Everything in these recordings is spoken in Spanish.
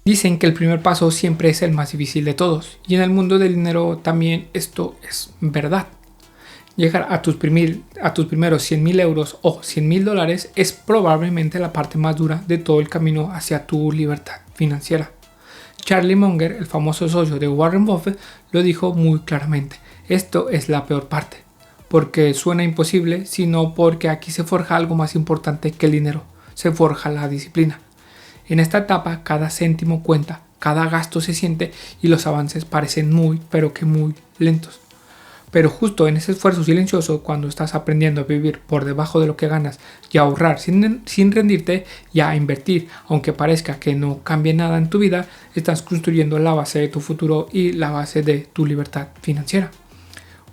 Dicen que el primer paso siempre es el más difícil de todos, y en el mundo del dinero también esto es verdad. Llegar a tus primeros 100.000 euros o 100.000 dólares es probablemente la parte más dura de todo el camino hacia tu libertad financiera. Charlie Munger, el famoso socio de Warren Buffett, lo dijo muy claramente: esto es la peor parte, porque suena imposible, sino porque aquí se forja algo más importante que el dinero, se forja la disciplina. En esta etapa cada céntimo cuenta, cada gasto se siente y los avances parecen muy, pero que muy lentos. Pero justo en ese esfuerzo silencioso, cuando estás aprendiendo a vivir por debajo de lo que ganas y a ahorrar sin rendirte y a invertir, aunque parezca que no cambie nada en tu vida, estás construyendo la base de tu futuro y la base de tu libertad financiera.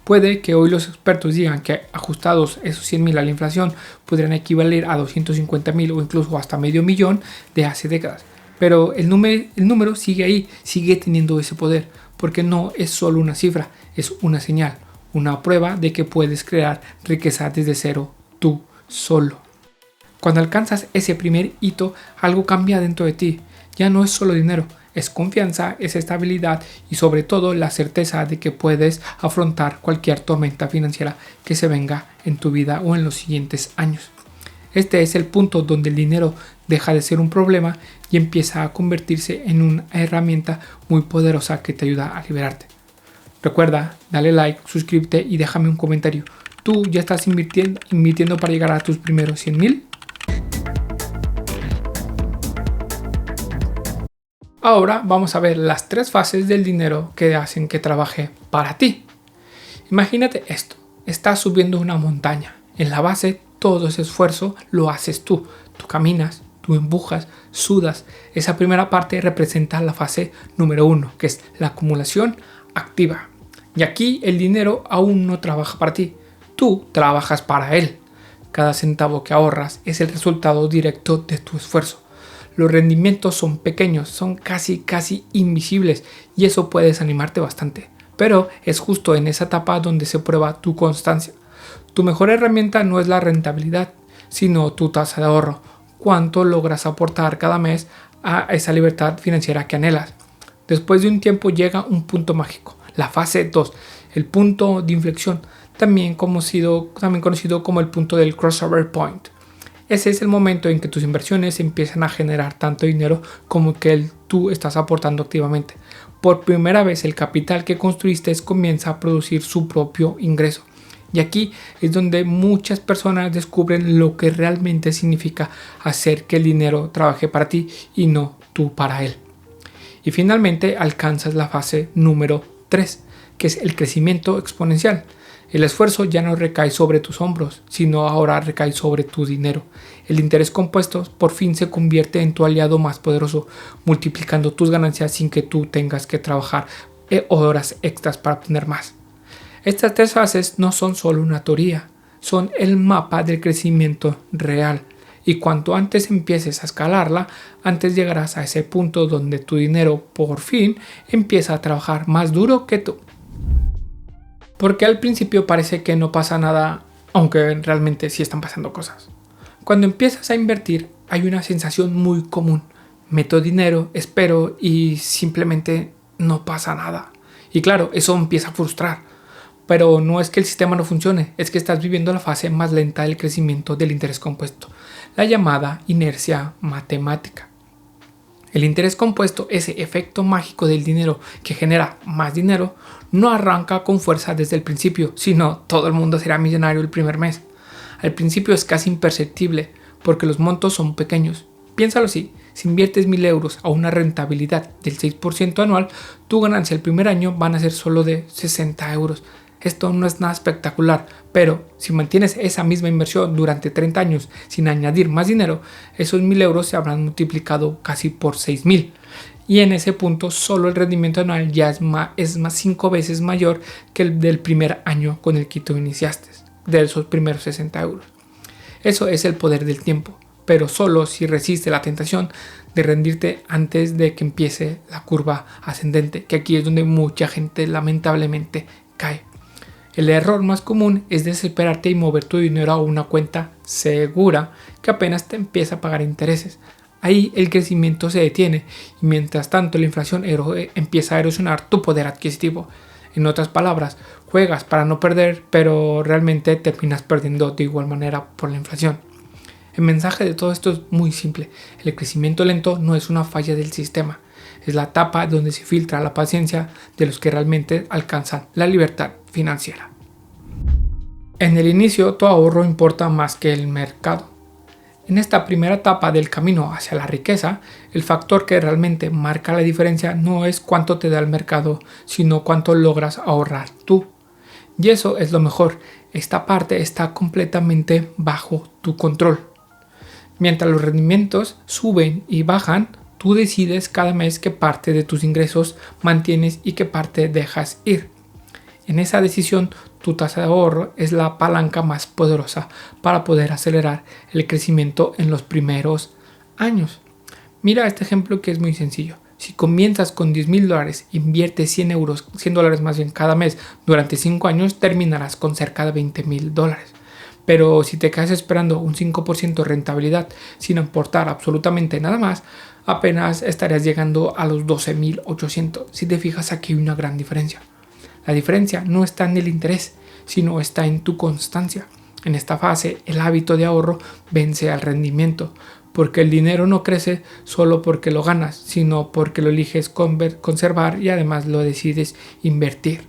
Puede que hoy los expertos digan que ajustados esos 100.000 a la inflación podrían equivaler a 250.000 o incluso hasta medio millón de hace décadas. Pero el número sigue ahí, sigue teniendo ese poder, porque no es solo una cifra, es una señal, una prueba de que puedes crear riqueza desde cero, tú solo. Cuando alcanzas ese primer hito, algo cambia dentro de ti. Ya no es solo dinero, es confianza, es estabilidad y sobre todo la certeza de que puedes afrontar cualquier tormenta financiera que se venga en tu vida o en los siguientes años. Este es el punto donde el dinero deja de ser un problema y empieza a convertirse en una herramienta muy poderosa que te ayuda a liberarte. Recuerda, dale like, suscríbete y déjame un comentario. ¿Tú ya estás invirtiendo para llegar a tus primeros 100.000? Ahora vamos a ver las 3 fases del dinero que hacen que trabaje para ti. Imagínate esto, estás subiendo una montaña. En la base todo ese esfuerzo lo haces tú. Tú caminas, tú empujas, sudas. Esa primera parte representa la fase número 1, que es la acumulación activa. Y aquí el dinero aún no trabaja para ti, tú trabajas para él. Cada centavo que ahorras es el resultado directo de tu esfuerzo. Los rendimientos son pequeños, son casi invisibles y eso puede desanimarte bastante. Pero es justo en esa etapa donde se prueba tu constancia. Tu mejor herramienta no es la rentabilidad, sino tu tasa de ahorro. Cuánto logras aportar cada mes a esa libertad financiera que anhelas. Después de un tiempo llega un punto mágico, la fase 2, el punto de inflexión, también conocido como el punto del crossover point. Ese es el momento en que tus inversiones empiezan a generar tanto dinero como que tú estás aportando activamente. Por primera vez el capital que construiste comienza a producir su propio ingreso. Y aquí es donde muchas personas descubren lo que realmente significa hacer que el dinero trabaje para ti y no tú para él. Y finalmente alcanzas la fase número 3, que es el crecimiento exponencial. El esfuerzo ya no recae sobre tus hombros, sino ahora recae sobre tu dinero. El interés compuesto por fin se convierte en tu aliado más poderoso, multiplicando tus ganancias sin que tú tengas que trabajar horas extras para obtener más. Estas 3 fases no son solo una teoría, son el mapa del crecimiento real. Y cuanto antes empieces a escalarla, antes llegarás a ese punto donde tu dinero por fin empieza a trabajar más duro que tú. Porque al principio parece que no pasa nada, aunque realmente sí están pasando cosas. Cuando empiezas a invertir hay una sensación muy común. Meto dinero, espero y simplemente no pasa nada. Y claro, eso empieza a frustrar. Pero no es que el sistema no funcione, es que estás viviendo la fase más lenta del crecimiento del interés compuesto, la llamada inercia matemática. El interés compuesto, ese efecto mágico del dinero que genera más dinero, no arranca con fuerza desde el principio, sino todo el mundo será millonario el primer mes. Al principio es casi imperceptible porque los montos son pequeños. Piénsalo así, si inviertes 1.000 euros a una rentabilidad del 6% anual, tu ganancia el primer año van a ser solo de 60 euros. Esto no es nada espectacular, pero si mantienes esa misma inversión durante 30 años sin añadir más dinero, esos 1.000 euros se habrán multiplicado casi por 6.000. Y en ese punto solo el rendimiento anual ya es 5 veces mayor que el del primer año con el que tú iniciaste, de esos primeros 60 euros. Eso es el poder del tiempo, pero solo si resiste la tentación de rendirte antes de que empiece la curva ascendente, que aquí es donde mucha gente lamentablemente cae. El error más común es desesperarte y mover tu dinero a una cuenta segura que apenas te empieza a pagar intereses. Ahí el crecimiento se detiene y mientras tanto la inflación empieza a erosionar tu poder adquisitivo. En otras palabras, juegas para no perder, pero realmente terminas perdiendo de igual manera por la inflación. El mensaje de todo esto es muy simple. El crecimiento lento no es una falla del sistema. Es la etapa donde se filtra la paciencia de los que realmente alcanzan la libertad financiera. En el inicio, tu ahorro importa más que el mercado. En esta primera etapa del camino hacia la riqueza, el factor que realmente marca la diferencia no es cuánto te da el mercado, sino cuánto logras ahorrar tú. Y eso es lo mejor, esta parte está completamente bajo tu control. Mientras los rendimientos suben y bajan, tú decides cada mes qué parte de tus ingresos mantienes y qué parte dejas ir. En esa decisión, tu tasa de ahorro es la palanca más poderosa para poder acelerar el crecimiento en los primeros años. Mira este ejemplo que es muy sencillo. Si comienzas con $10,000, inviertes $100 más bien cada mes durante 5 años, terminarás con cerca de $20,000. Pero si te quedas esperando un 5% de rentabilidad sin aportar absolutamente nada más, apenas estarías llegando a los 12,800. Si te fijas, aquí hay una gran diferencia. La diferencia no está en el interés, sino está en tu constancia. En esta fase, el hábito de ahorro vence al rendimiento, porque el dinero no crece solo porque lo ganas, sino porque lo eliges conservar y además lo decides invertir.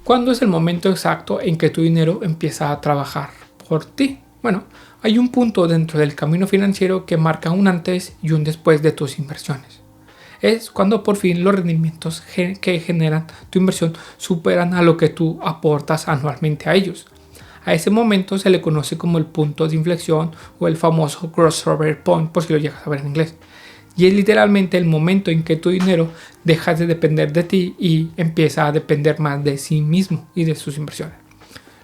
¿Cuándo es el momento exacto en que tu dinero empieza a trabajar por ti? Bueno, hay un punto dentro del camino financiero que marca un antes y un después de tus inversiones. Es cuando por fin los rendimientos que generan tu inversión superan a lo que tú aportas anualmente a ellos. A ese momento se le conoce como el punto de inflexión o el famoso crossover point, por si lo llegas a ver en inglés. Y es literalmente el momento en que tu dinero deja de depender de ti y empieza a depender más de sí mismo y de sus inversiones.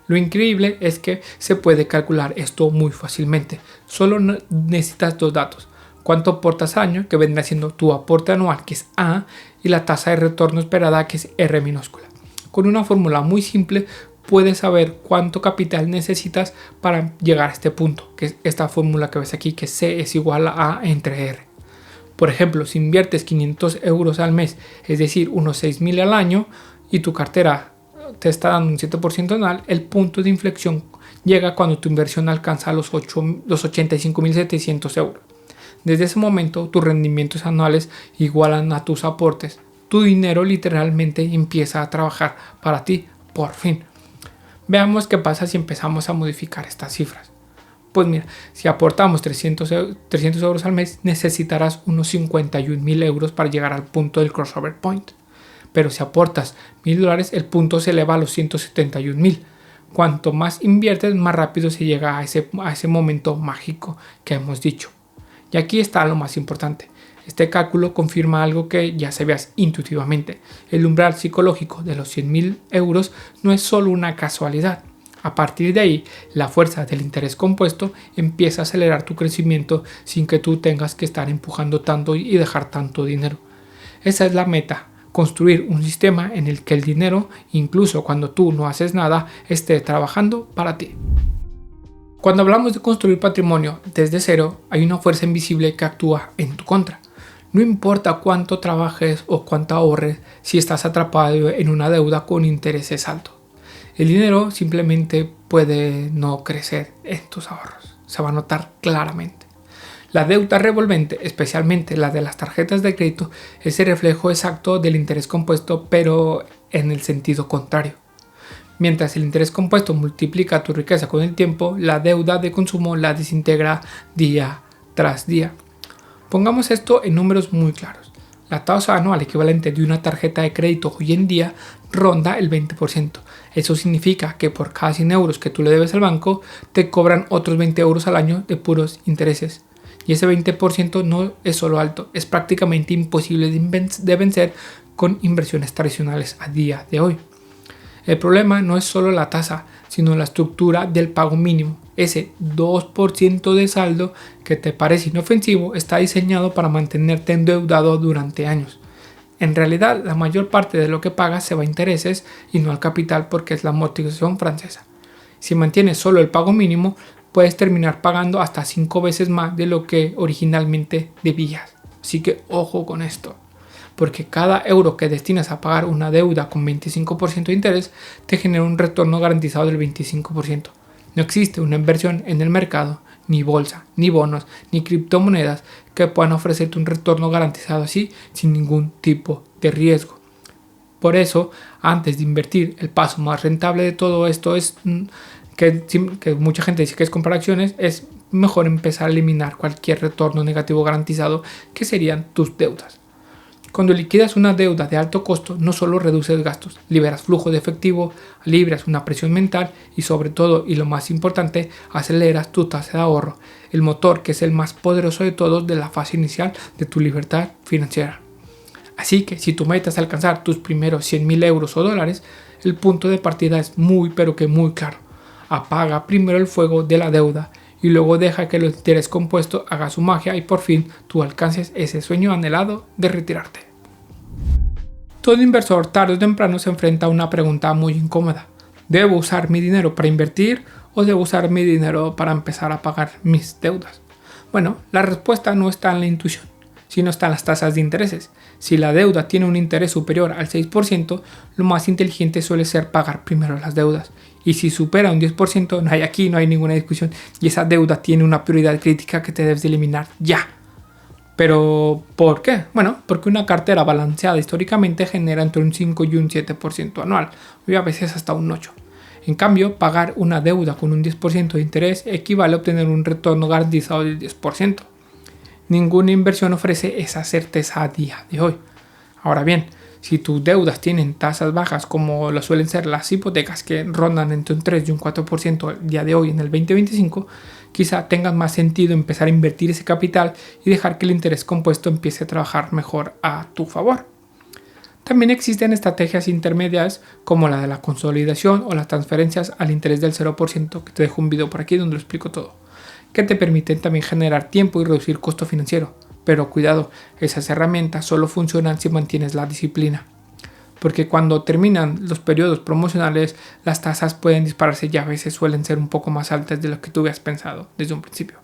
Lo increíble es que se puede calcular esto muy fácilmente. Solo necesitas dos datos. Cuánto aportas al año, que vendrá siendo tu aporte anual, que es A, y la tasa de retorno esperada, que es R minúscula. Con una fórmula muy simple puedes saber cuánto capital necesitas para llegar a este punto, que es esta fórmula que ves aquí, que C es igual a entre R. Por ejemplo, si inviertes 500 euros al mes, es decir, unos 6,000 al año, y tu cartera te está dando un 7% anual, el punto de inflexión llega cuando tu inversión alcanza los 85,700 euros. Desde ese momento, tus rendimientos anuales igualan a tus aportes. Tu dinero literalmente empieza a trabajar para ti, por fin. Veamos qué pasa si empezamos a modificar estas cifras. Pues mira, si aportamos 300 euros al mes, necesitarás unos 51,000 euros para llegar al punto del crossover point. Pero si aportas $1,000, el punto se eleva a los 171,000. Cuanto más inviertes, más rápido se llega a ese momento mágico que hemos dicho. Y aquí está lo más importante. Este cálculo confirma algo que ya sabías intuitivamente. El umbral psicológico de los 100,000 euros no es solo una casualidad. A partir de ahí, la fuerza del interés compuesto empieza a acelerar tu crecimiento sin que tú tengas que estar empujando tanto y dejar tanto dinero. Esa es la meta, construir un sistema en el que el dinero, incluso cuando tú no haces nada, esté trabajando para ti. Cuando hablamos de construir patrimonio desde cero, hay una fuerza invisible que actúa en tu contra. No importa cuánto trabajes o cuánto ahorres si estás atrapado en una deuda con intereses altos. El dinero simplemente puede no crecer en tus ahorros. Se va a notar claramente. La deuda revolvente, especialmente la de las tarjetas de crédito, es el reflejo exacto del interés compuesto, pero en el sentido contrario. Mientras el interés compuesto multiplica tu riqueza con el tiempo, la deuda de consumo la desintegra día tras día. Pongamos esto en números muy claros. La tasa anual equivalente de una tarjeta de crédito hoy en día ronda el 20%. Eso significa que por cada 100 euros que tú le debes al banco, te cobran otros 20 euros al año de puros intereses. Y ese 20% no es solo alto, es prácticamente imposible de vencer con inversiones tradicionales a día de hoy. El problema no es solo la tasa, sino la estructura del pago mínimo. Ese 2% de saldo que te parece inofensivo está diseñado para mantenerte endeudado durante años. En realidad, la mayor parte de lo que pagas se va a intereses y no al capital porque es la amortización francesa. Si mantienes solo el pago mínimo, puedes terminar pagando hasta 5 veces más de lo que originalmente debías. Así que ojo con esto, porque cada euro que destinas a pagar una deuda con 25% de interés te genera un retorno garantizado del 25%. No existe una inversión en el mercado, ni bolsa, ni bonos, ni criptomonedas que puedan ofrecerte un retorno garantizado así sin ningún tipo de riesgo. Por eso, antes de invertir, el paso más rentable de todo esto es que mucha gente dice que es comprar acciones, es mejor empezar a eliminar cualquier retorno negativo garantizado que serían tus deudas. Cuando liquidas una deuda de alto costo, no solo reduces gastos, liberas flujo de efectivo, alivias una presión mental y sobre todo, y lo más importante, aceleras tu tasa de ahorro, el motor que es el más poderoso de todos de la fase inicial de tu libertad financiera. Así que si tu meta es alcanzar tus primeros 100.000 euros o dólares, el punto de partida es muy pero que muy claro. Apaga primero el fuego de la deuda y luego deja que el interés compuesto haga su magia y por fin tú alcances ese sueño anhelado de retirarte. Todo inversor tarde o temprano se enfrenta a una pregunta muy incómoda. ¿Debo usar mi dinero para invertir o debo usar mi dinero para empezar a pagar mis deudas? Bueno, la respuesta no está en la intuición, sino está en las tasas de intereses. Si la deuda tiene un interés superior al 6%, lo más inteligente suele ser pagar primero las deudas. Y si supera un 10%, no hay ninguna discusión y esa deuda tiene una prioridad crítica que te debes de eliminar ya. ¿Pero por qué? Bueno, porque una cartera balanceada históricamente genera entre un 5 y un 7% anual, y a veces hasta un 8%. En cambio, pagar una deuda con un 10% de interés equivale a obtener un retorno garantizado del 10%. Ninguna inversión ofrece esa certeza a día de hoy. Ahora bien, si tus deudas tienen tasas bajas como lo suelen ser las hipotecas que rondan entre un 3 y un 4% el día de hoy en el 2025, quizá tenga más sentido empezar a invertir ese capital y dejar que el interés compuesto empiece a trabajar mejor a tu favor. También existen estrategias intermedias como la de la consolidación o las transferencias al interés del 0%, que te dejo un video por aquí donde lo explico todo, que te permiten también generar tiempo y reducir costo financiero. Pero cuidado, esas herramientas solo funcionan si mantienes la disciplina. Porque cuando terminan los periodos promocionales, las tasas pueden dispararse y a veces suelen ser un poco más altas de lo que tú habías pensado desde un principio.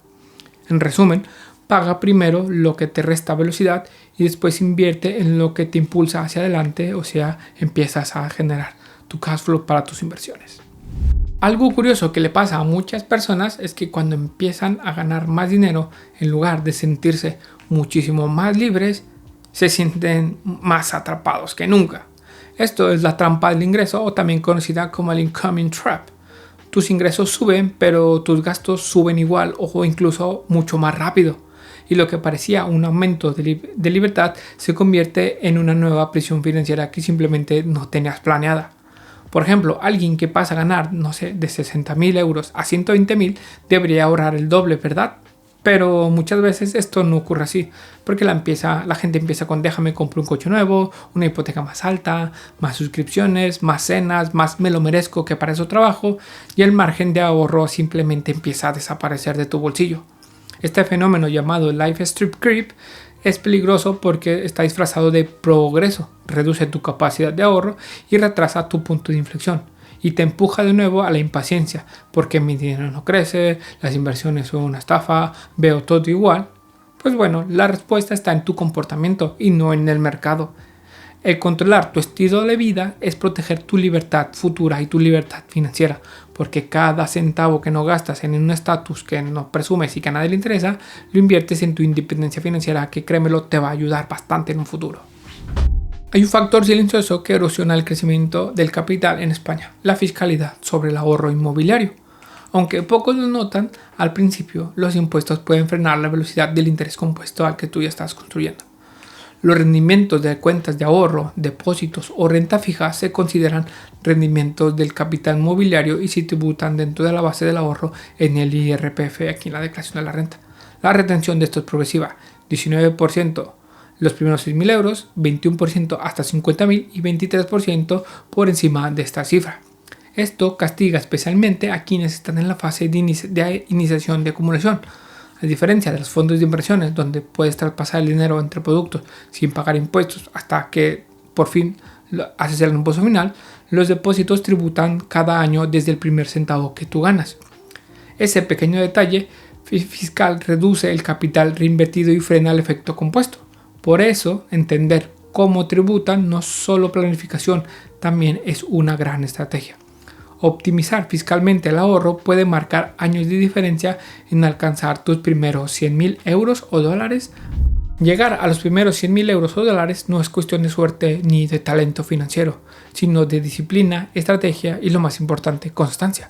En resumen, paga primero lo que te resta velocidad y después invierte en lo que te impulsa hacia adelante, o sea, empiezas a generar tu cash flow para tus inversiones. Algo curioso que le pasa a muchas personas es que cuando empiezan a ganar más dinero, en lugar de sentirse muchísimo más libres, se sienten más atrapados que nunca. Esto es la trampa del ingreso, o también conocida como el incoming trap. Tus ingresos suben, pero tus gastos suben igual o incluso mucho más rápido. Y lo que parecía un aumento de libertad se convierte en una nueva prisión financiera que simplemente no tenías planeada. Por ejemplo, alguien que pasa a ganar, de 60.000 euros a 120.000 debería ahorrar el doble, ¿verdad? Pero muchas veces esto no ocurre así, porque la gente empieza con déjame comprar un coche nuevo, una hipoteca más alta, más suscripciones, más cenas, más me lo merezco que para eso trabajo, y el margen de ahorro simplemente empieza a desaparecer de tu bolsillo. Este fenómeno llamado life strip creep es peligroso porque está disfrazado de progreso, reduce tu capacidad de ahorro y retrasa tu punto de inflexión. Y te empuja de nuevo a la impaciencia, porque mi dinero no crece, las inversiones son una estafa, veo todo igual. Pues bueno, la respuesta está en tu comportamiento y no en el mercado. El controlar tu estilo de vida es proteger tu libertad futura y tu libertad financiera, porque cada centavo que no gastas en un estatus que no presumes y que a nadie le interesa, lo inviertes en tu independencia financiera, que créemelo, te va a ayudar bastante en un futuro. Hay un factor silencioso que erosiona el crecimiento del capital en España, la fiscalidad sobre el ahorro inmobiliario. Aunque pocos lo notan, al principio los impuestos pueden frenar la velocidad del interés compuesto al que tú ya estás construyendo. Los rendimientos de cuentas de ahorro, depósitos o renta fija se consideran rendimientos del capital inmobiliario y se tributan dentro de la base del ahorro en el IRPF, aquí en la declaración de la renta. La retención de esto es progresiva, 19% los primeros 6.000 euros, 21% hasta 50.000 y 23% por encima de esta cifra. Esto castiga especialmente a quienes están en la fase de iniciación de acumulación. A diferencia de los fondos de inversiones, donde puedes traspasar el dinero entre productos sin pagar impuestos hasta que por fin haces el reembolso final, los depósitos tributan cada año desde el primer centavo que tú ganas. Ese pequeño detalle fiscal reduce el capital reinvertido y frena el efecto compuesto. Por eso, entender cómo tributan no es solo planificación, también es una gran estrategia. Optimizar fiscalmente el ahorro puede marcar años de diferencia en alcanzar tus primeros 100.000 euros o dólares. Llegar a los primeros 100.000 euros o dólares no es cuestión de suerte ni de talento financiero, sino de disciplina, estrategia y, lo más importante, constancia.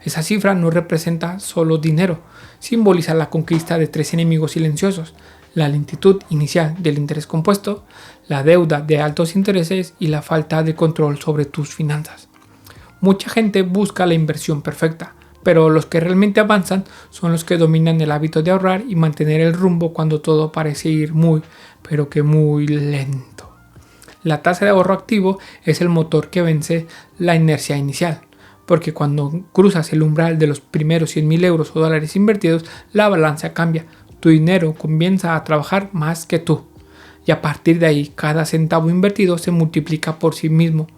Esa cifra no representa solo dinero, simboliza la conquista de 3 enemigos silenciosos: la lentitud inicial del interés compuesto, la deuda de altos intereses y la falta de control sobre tus finanzas. Mucha gente busca la inversión perfecta, pero los que realmente avanzan son los que dominan el hábito de ahorrar y mantener el rumbo cuando todo parece ir muy, pero que muy lento. La tasa de ahorro activo es el motor que vence la inercia inicial, porque cuando cruzas el umbral de los primeros 100.000 euros o dólares invertidos, la balanza cambia. Tu dinero comienza a trabajar más que tú, y a partir de ahí cada centavo invertido se multiplica por sí mismo.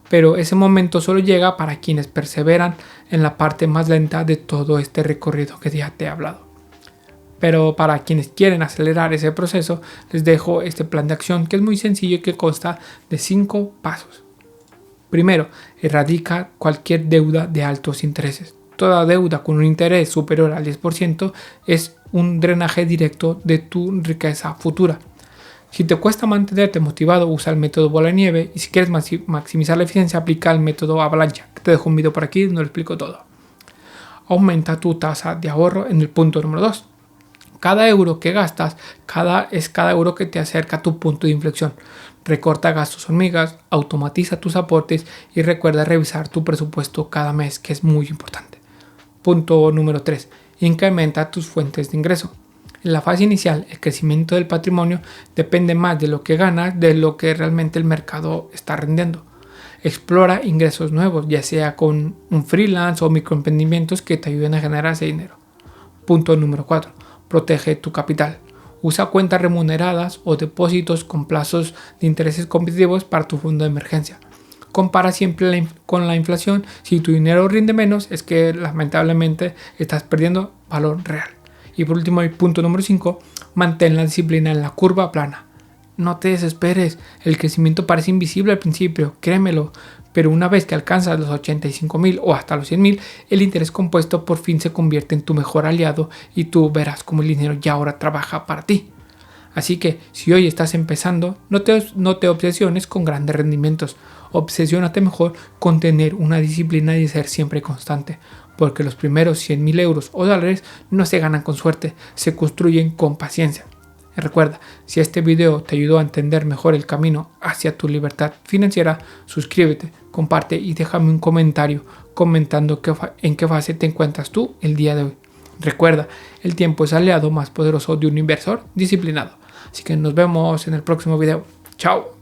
Pero ese momento solo llega para quienes perseveran en la parte más lenta de todo este recorrido que ya te he hablado. Pero para quienes quieren acelerar ese proceso, les dejo este plan de acción que es muy sencillo y que consta de 5 pasos. Primero, erradica cualquier deuda de altos intereses. Toda deuda con un interés superior al 10% es un drenaje directo de tu riqueza futura. Si te cuesta mantenerte motivado, usa el método bola de nieve, y si quieres maximizar la eficiencia, aplica el método avalancha. Te dejo un video por aquí donde lo explico todo. Aumenta tu tasa de ahorro en el punto número 2. Cada euro que gastas es cada euro que te acerca a tu punto de inflexión. Recorta gastos hormigas, automatiza tus aportes y recuerda revisar tu presupuesto cada mes, que es muy importante. Punto número 3. Incrementa tus fuentes de ingreso. En la fase inicial, el crecimiento del patrimonio depende más de lo que ganas de lo que realmente el mercado está rendiendo. Explora ingresos nuevos, ya sea con un freelance o microemprendimientos que te ayuden a generar ese dinero. Punto número 4. Protege tu capital. Usa cuentas remuneradas o depósitos con plazos de intereses competitivos para tu fondo de emergencia. Compara siempre con la inflación. Si tu dinero rinde menos, es que lamentablemente estás perdiendo valor real. Y por último, el punto número 5, mantén la disciplina en la curva plana. No te desesperes, el crecimiento parece invisible al principio, créemelo, pero una vez que alcanzas los 85.000 o hasta los 100.000, el interés compuesto por fin se convierte en tu mejor aliado y tú verás cómo el dinero ya ahora trabaja para ti. Así que si hoy estás empezando, no te obsesiones con grandes rendimientos, obsesiónate mejor con tener una disciplina y ser siempre constante, porque los primeros 100.000 euros o dólares no se ganan con suerte, se construyen con paciencia. Y recuerda, si este video te ayudó a entender mejor el camino hacia tu libertad financiera, suscríbete, comparte y déjame un comentario comentando en qué fase te encuentras tú el día de hoy. Recuerda, el tiempo es el aliado más poderoso de un inversor disciplinado. Así que nos vemos en el próximo video. ¡Chao!